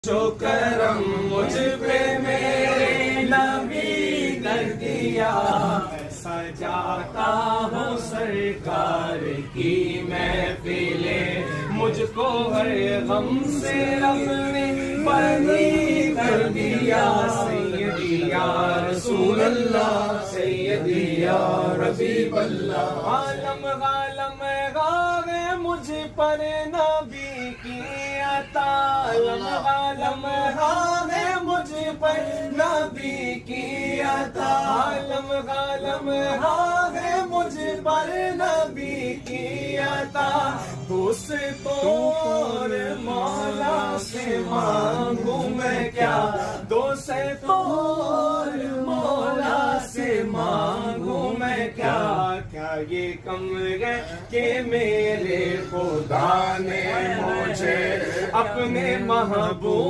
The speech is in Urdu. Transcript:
جو کرم مجھ پہ میرے نبی کر دیا، سجاتا ہوں سرکار کی محفلیں، مجھ کو ہر غم سے رب نے بری کر دیا۔ سیدی یا رسول اللہ، سیدی یا حبیب اللہ، عالم غالم غاوے مجھ پر نبی کی عطا، عالم غالم غاوے مجھ پر نبی کی عطا، عالم غالم غاوے مجھ پر نبی کی عطا۔ دوستوں اور مولا سے مانگوں میں کیا، دوستوں اور مولا سے مانگوں میں کیا، کیا یہ کم ہے کہ میرے خدا نے مجھے اپنے محبوب